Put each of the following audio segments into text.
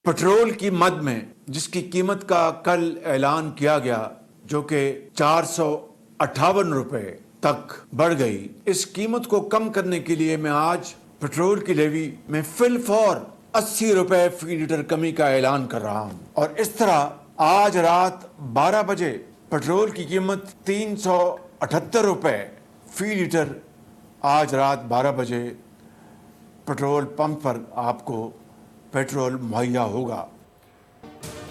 Petrol की मद में जिसकी कीमत का कल ऐलान किया गया, जो कि 458 रुपए तक बढ़ गई, इस कीमत को कम करने के लिए मैं आज पेट्रोल की लेवी में फिल फॉर 80 रुपए फी लीटर कमी का ऐलान कर रहा हूं। और इस तरह आज रात 12 बजे पेट्रोल की कीमत 378 रुपए फी लीटर आज रात 12 बजे पेट्रोल पंप पर आपको पेट्रोल मुहैया होगा।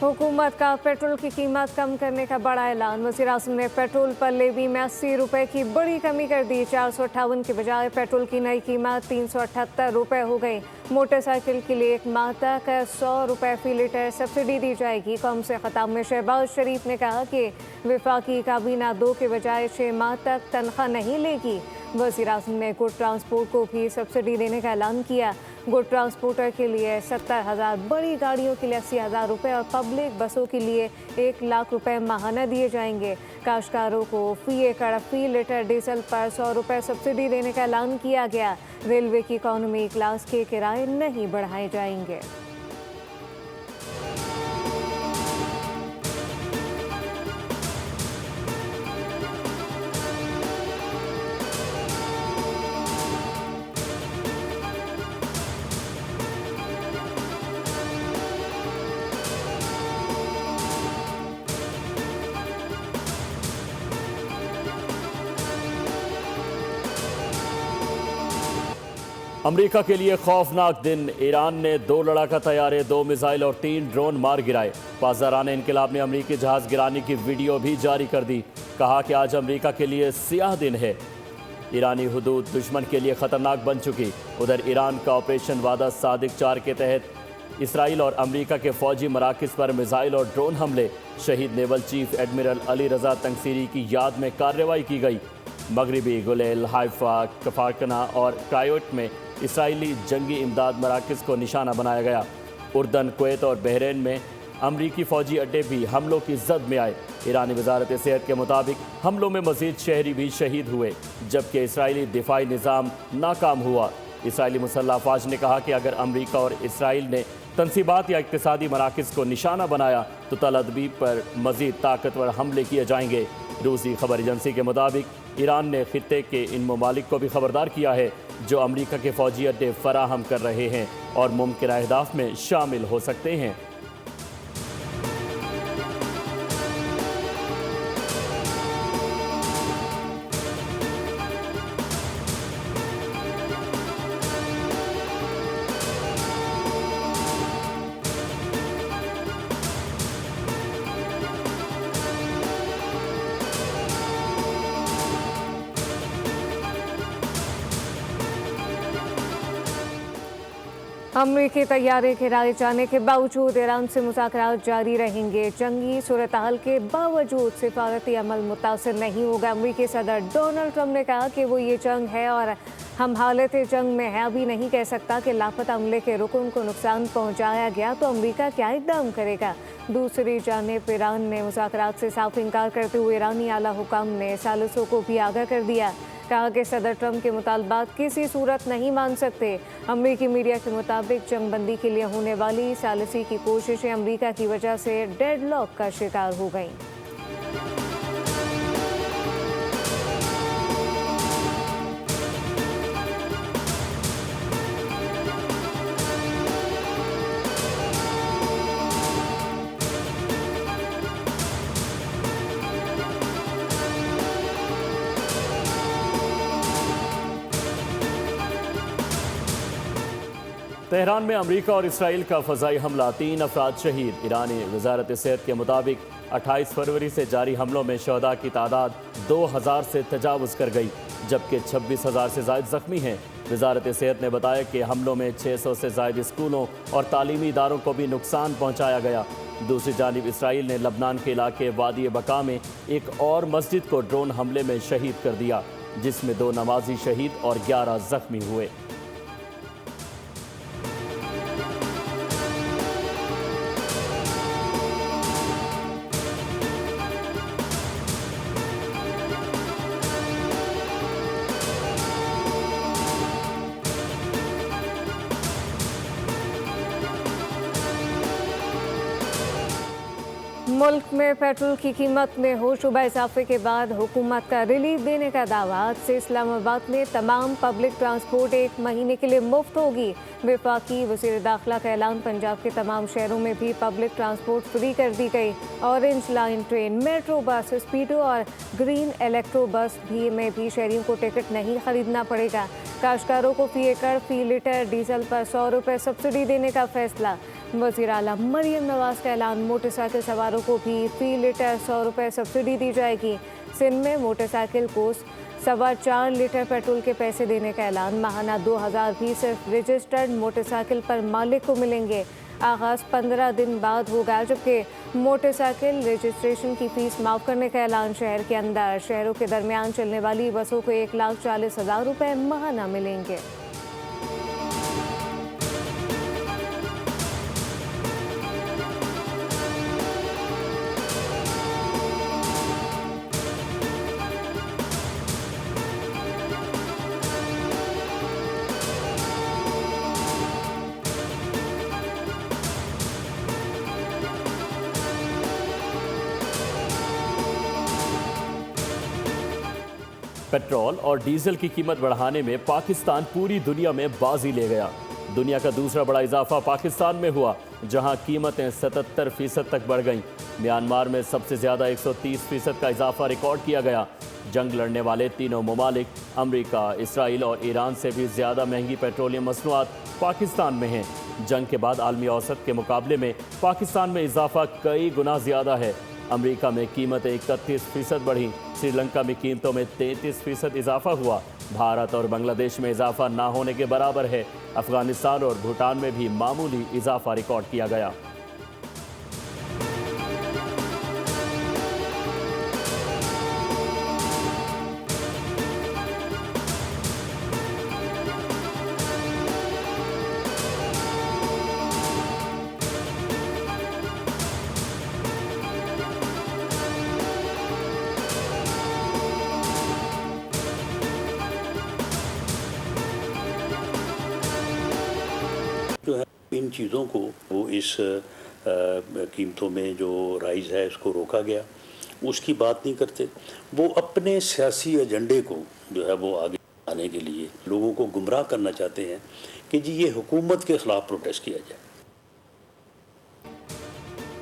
हुकूमत का पेट्रोल की कीमत कम करने का बड़ा ऐलान। वज़ीर-ए-आज़म ने पेट्रोल पर लेवी में 80 रुपए की बड़ी कमी कर दी। 458 के बजाय पेट्रोल की नई कीमत 378 रुपए हो गई। मोटरसाइकिल के लिए 1 माह तक 100 रुपए फी लीटर सब्सिडी दी जाएगी। कौम से खिताब में शहबाज शरीफ ने कहा कि वफाकी काबीना 2 के बजाय 6 माह तक तनख्वाह नहीं लेगी। वज़ीर-ए-आज़म ने गुड ट्रांसपोर्ट को भी सब्सिडी देने का ऐलान किया। गुड ट्रांसपोर्टर के लिए 70,000, बड़ी गाड़ियों के लिए 80,000 रुपये और पब्लिक बसों के लिए 1 लाख रुपए माहाना दिए जाएंगे। काश्तकारों को फी एकड़ फी लीटर डीजल पर 100 रुपये सब्सिडी देने का ऐलान किया गया। रेलवे की इकॉनमी क्लास के किराए नहीं बढ़ाए जाएंगे। अमेरिका के लिए खौफनाक दिन। ईरान ने 2 लड़ाका तैयारे, 2 मिसाइल और 3 ड्रोन मार गिराए। पासदारान इनकलाब ने अमेरिकी जहाज गिराने की वीडियो भी जारी कर दी। कहा कि आज अमेरिका के लिए सियाह दिन है। ईरानी हुदूद दुश्मन के लिए खतरनाक बन चुकी। उधर ईरान का ऑपरेशन वादा सादिक 4 के तहत इसराइल और अमेरिका के फौजी मराकज़ पर मिसाइल और ड्रोन हमले। शहीद नेवल चीफ एडमिरल अली रजा तंगसीरी की याद में कार्रवाई की गई। मगरबी गुलेल, हाइफा, कफारकना और कायोट में इसराइली जंगी इमदाद मराकज़ को निशाना बनाया गया। उर्दन, कुवैत और बहरीन में अमरीकी फ़ौजी अड्डे भी हमलों की जद में आए। ईरानी वजारत सेहत के मुताबिक हमलों में मज़ीद शहरी भी शहीद हुए, जबकि इसराइली दिफाई निज़ाम नाकाम हुआ। इसराइली मुसल्लह अफ़वाज ने कहा कि अगर अमरीका और इसराइल ने तनसीबात या इक़्तिसादी मराकज़ को निशाना बनाया तो तल अदबीब पर मज़ीद ताकतवर हमले किए जाएंगे। रूसी खबर एजेंसी के मुताबिक ईरान ने खित्ते के इन ममालिक को भी खबरदार किया है जो अमरीका के फ़ौजी अड्डे फराहम कर रहे हैं और मुमकिन अहदाफ में शामिल हो सकते हैं। अमरीकी तैयारे गिराए जाने के बावजूद ईरान से मुज़ाकरात जारी रहेंगे। जंगी सूरत हाल के बावजूद सिफारती अमल मुतासर नहीं होगा। अमरीकी सदर डोनाल्ड ट्रंप ने कहा कि वो ये जंग है और हम हालत जंग में है। अभी नहीं कह सकता कि लापता अमले के रुकन को नुकसान पहुँचाया गया तो अमरीका क्या इक़दाम करेगा। दूसरी जानिब ईरान ने मुज़ाकरात से साफ इनकार करते हुए ईरानी आला हुकाम ने सालिसों को भी आगाह कर दिया। कहा कि सदर ट्रंप के मुतालबात किसी सूरत नहीं मान सकते। अमरीकी मीडिया के मुताबिक जंगबंदी के लिए होने वाली सालिसी की कोशिशें अमरीका की वजह से डेडलॉक का शिकार हो गईं। तेहरान में अमेरिका और इसराइल का फ़ज़ाई हमला, 3 अफराद शहीद। ईरानी वजारत सेहत के मुताबिक 28 फरवरी से जारी हमलों में शहदा की तादाद 2000 से तजावुज़ कर गई, जबकि 26,000 से ज़ायद ज़ख्मी हैं। वजारत सेहत ने बताया कि हमलों में 600 से ज़ायद स्कूलों और तालीमी इदारों को भी नुकसान पहुँचाया गया। दूसरी जानिब इसराइल ने लबनान के इलाके वादी बका में एक और मस्जिद को ड्रोन हमले में शहीद कर दिया, जिसमें 2 नमाजी शहीद और 11 ज़ख्मी हुए। मुल्क में पेट्रोल की कीमत में होशरुबा इजाफे के बाद हुकूमत का रिलीफ देने का दावा। आज से इस्लामाबाद में तमाम पब्लिक ट्रांसपोर्ट 1 महीने के लिए मुफ्त होगी। वफाकी वज़ीर दाखिला का ऐलान। पंजाब के तमाम शहरों में भी पब्लिक ट्रांसपोर्ट फ्री कर दी गई। Orange line train, metro bus, स्पीडो और ग्रीन इलेक्ट्रो बस में भी शहरियों को टिकट नहीं खरीदना पड़ेगा। काश्तकारों को फी एकड़ फी लीटर डीजल पर 100 रुपये सब्सिडी देने का फैसला। वज़ीर आला मरियम नवाज का ऐलान। मोटरसाइकिल सवारों को भी फी लीटर 100 रुपये सब्सिडी दी जाएगी। सिंध में मोटरसाइकिल को 4.25 लीटर पेट्रोल के पैसे देने का ऐलान। माहाना 2000 भी सिर्फ रजिस्टर्ड मोटरसाइकिल पर मालिक को मिलेंगे। आगाज़ 15 दिन बाद होगा, जबकि मोटरसाइकिल रजिस्ट्रेशन की फीस माफ़ करने का ऐलान। शहर के अंदर शहरों के दरमियान चलने वाली बसों को 1,40,000 रुपये माहाना मिलेंगे। पेट्रोल और डीजल की कीमत बढ़ाने में पाकिस्तान पूरी दुनिया में बाजी ले गया। दुनिया का दूसरा बड़ा इजाफा पाकिस्तान में हुआ, जहां कीमतें 77% तक बढ़ गईं। म्यांमार में सबसे ज़्यादा 130% का इजाफा रिकॉर्ड किया गया। जंग लड़ने वाले तीनों ममालिक अमेरिका, इसराइल और ईरान से भी ज़्यादा महंगी पेट्रोलियम मसनूआत पाकिस्तान में हैं। जंग के बाद आलमी औसत के मुकाबले में पाकिस्तान में इजाफा कई गुना ज़्यादा है। अमेरिका में कीमतें 31% बढ़ी। श्रीलंका में कीमतों में 33% इजाफा हुआ। भारत और बांग्लादेश में इजाफा ना होने के बराबर है। अफगानिस्तान और भूटान में भी मामूली इजाफा रिकॉर्ड किया गया। जो है इन चीज़ों को वो इस कीमतों में जो राइज है उसको रोका गया, उसकी बात नहीं करते। वो अपने सियासी एजेंडे को जो है वो आगे आने के लिए लोगों को गुमराह करना चाहते हैं कि जी ये हुकूमत के खिलाफ प्रोटेस्ट किया जाए।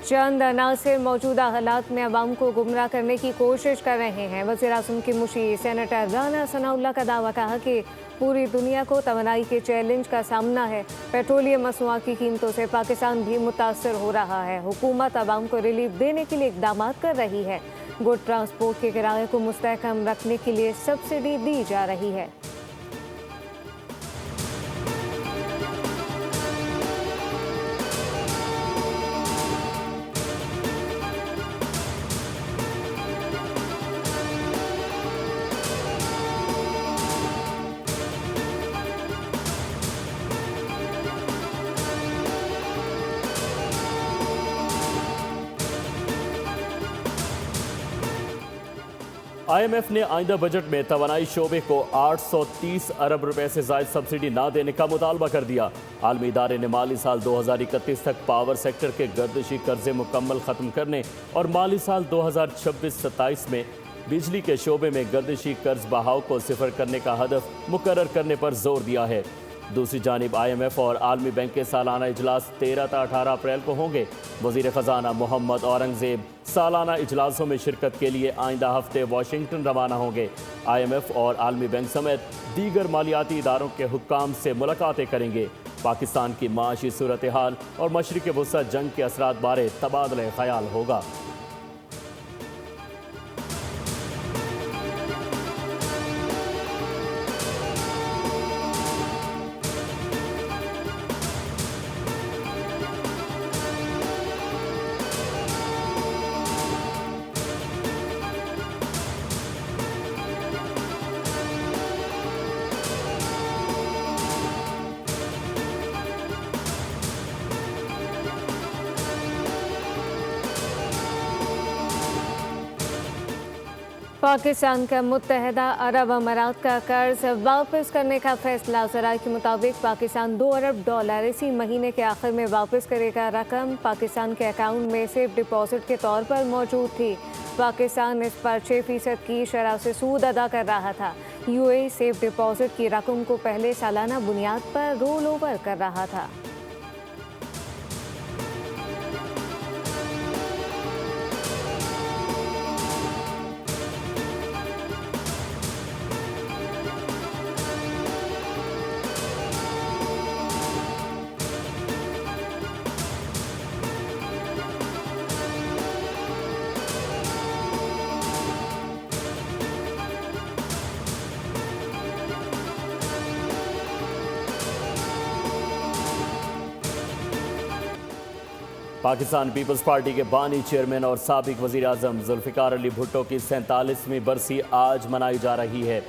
चंद अनासिर मौजूदा हालात में अवाम को गुमराह करने की कोशिश कर रहे हैं। वज़ीर आज़म की मुशीर सेनेटर राना सनाउल्लाह का दावा। कहा कि पूरी दुनिया को तवानाई के चैलेंज का सामना है। पेट्रोलियम मसनूआत की कीमतों से पाकिस्तान भी मुतासर हो रहा है। हुकूमत अवाम को रिलीफ देने के लिए इक़दाम कर रही है। गुड ट्रांसपोर्ट के किराए को मुस्तहकम रखने के लिए सब्सिडी दी जा रही है। IMF ने आइंदा बजट में तवानाई शोबे को 830 अरब रुपए से ज़ायद सब्सिडी ना देने का मुतालबा कर दिया। आलमी इदारे ने माली साल 2031 तक पावर सेक्टर के गर्दिशी कर्जे मुकम्मल ख़त्म करने और माली साल 2026-27 में बिजली के शोबे में गर्दिशी कर्ज बहाव को सिफर करने का हदफ मुकर्रर करने पर जोर दिया है। दूसरी जानिब IMF और आलमी बैंक के सालाना इजलास 13 ता 18 अप्रैल को होंगे। वज़ीर ख़जाना मोहम्मद औरंगज़ेब सालाना इजलासों में शिरकत के लिए आइंदा हफ्ते वाशिंगटन रवाना होंगे। IMF और आलमी बैंक समेत दीगर मालियाती इदारों के हुक्काम से मुलाकातें करेंगे। पाकिस्तान की माशी सूरत हाल और मशरिक़ वुस्ता जंग के असरात बारे तबादला ख्याल होगा। पाकिस्तान का मुत्तहदा अरब अमारात का कर्ज वापस करने का फैसला। ज़राए के मुताबिक पाकिस्तान $2 अरब इसी महीने के आखिर में वापस करेगा। रकम पाकिस्तान के अकाउंट में सेफ डिपॉजिट के तौर पर मौजूद थी। पाकिस्तान इस पर 6% की शरह से सूद अदा कर रहा था। UAE सेफ डिपॉजिट की रकम को पहले सालाना बुनियाद पर रोल ओवर कर रहा था। पाकिस्तान पीपल्स पार्टी के बानी चेयरमैन और साबिक वज़ीर आज़म जुल्फ़िकार अली भुट्टो की 47वीं बरसी आज मनाई जा रही है।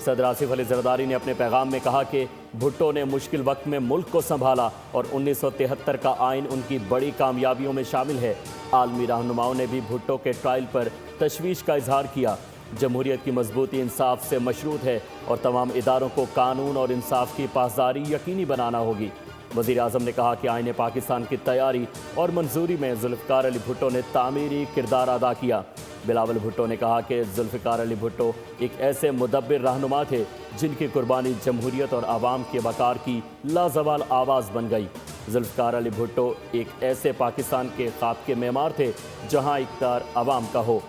सदर आसिफ अली ज़रदारी ने अपने पैगाम में कहा कि भुट्टो ने मुश्किल वक्त में मुल्क को संभाला और 1973 का आइन उनकी बड़ी कामयाबियों में शामिल है। आलमी रहनुमाओं ने भी भुट्टो के ट्रायल पर तशवीश का इजहार किया। जमहूरियत की मजबूती इंसाफ से मशरूत है और तमाम इदारों को कानून और इंसाफ की पासदारी यकीनी बनाना होगी। वज़ीर आज़म ने कहा कि आईने पाकिस्तान की तैयारी और मंजूरी में जुल्फ़िकार अली भुट्टो ने तामीरी किरदार अदा किया। बिलावल भुट्टो ने कहा कि जुल्फ़िकार अली भुट्टो एक ऐसे मुदब्बिर रहनुमा थे जिनकी कुर्बानी जमहूरियत और आवाम के वक़ार की लाजवाल आवाज़ बन गई। जुल्फ़िकार अली भुट्टो एक ऐसे पाकिस्तान के ख्वाब के मेमार थे जहाँ इक़्तिदार आवाम का हो।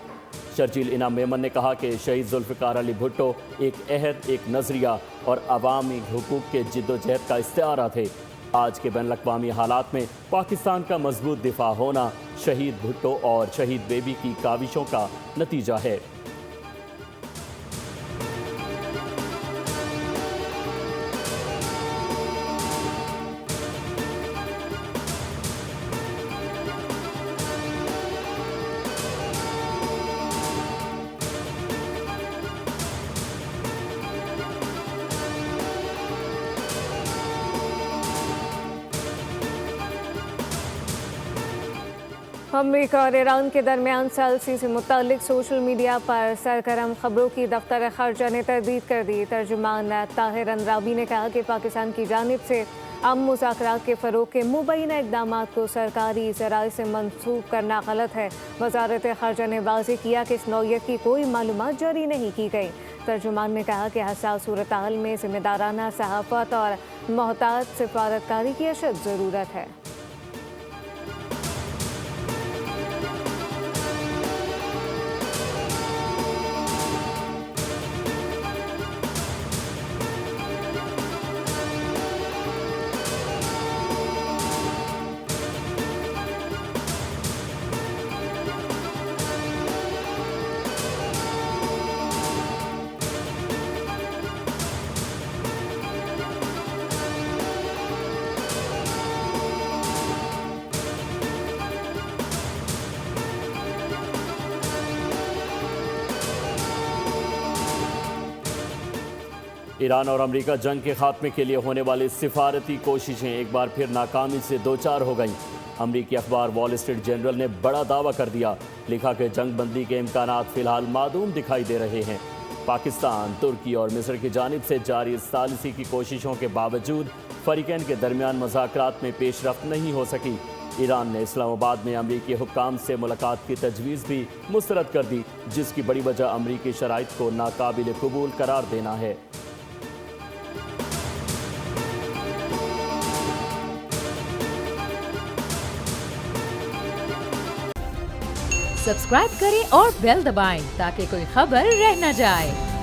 शर्जील इनाम मेमन ने कहा कि शहीद जुल्फ़िकार अली भुट्टो एक अहद, एक नज़रिया और अवामी हुकूक के जिद्दोजहद का इस्तिआरा थे। आज के बैनुल-अक़वामी हालात में पाकिस्तान का मजबूत दिफा होना शहीद भुट्टो और शहीद बेबी की काविशों का नतीजा है। अमेरिका और ईरान के दरमियान सालसी से मुतालिक सोशल मीडिया पर सरगर्म खबरों की दफ्तर ख़ारजा ने तरदीद कर दी। तर्जुमान ताहिर अंद्राबी ने कहा कि पाकिस्तान की जानिब से मुज़ाकरात के फ़रोग़ के मुबैना इक़दाम को सरकारी ज़राए से मंसूब करना गलत है। वज़ारत ख़ारजा ने वाज़ेह किया कि इस नौइयत की कोई मालूमात जारी नहीं की गई। तर्जुमान ने कहा कि हसास सूरत हाल में ज़िम्मेदाराना सहाफ़त और मोहतात सिफारतकारी की अशद ज़रूरत है। ईरान और अमेरिका जंग के खात्मे के लिए होने वाली सिफारती कोशिशें एक बार फिर नाकामी से दोचार हो गईं। अमरीकी अखबार वॉल स्ट्रीट जर्नल ने बड़ा दावा कर दिया। लिखा कि जंग बंदी के इम्कानात फ़िलहाल मादूम दिखाई दे रहे हैं। पाकिस्तान, तुर्की और मिस्र की जानिब से जारी सालिसी की कोशिशों के बावजूद फ़रीक़ैन के दरमियान मुज़ाकरात में पेशरफ्त नहीं हो सकी। ईरान ने इस्लामाबाद में अमरीकी हुक्काम से मुलाकात की तजवीज़ भी मुस्तरद कर दी, जिसकी बड़ी वजह अमरीकी शराइत को नाकाबिल कबूल करार देना है। सब्सक्राइब करें और बेल दबाएं ताकि कोई खबर रह न जाए।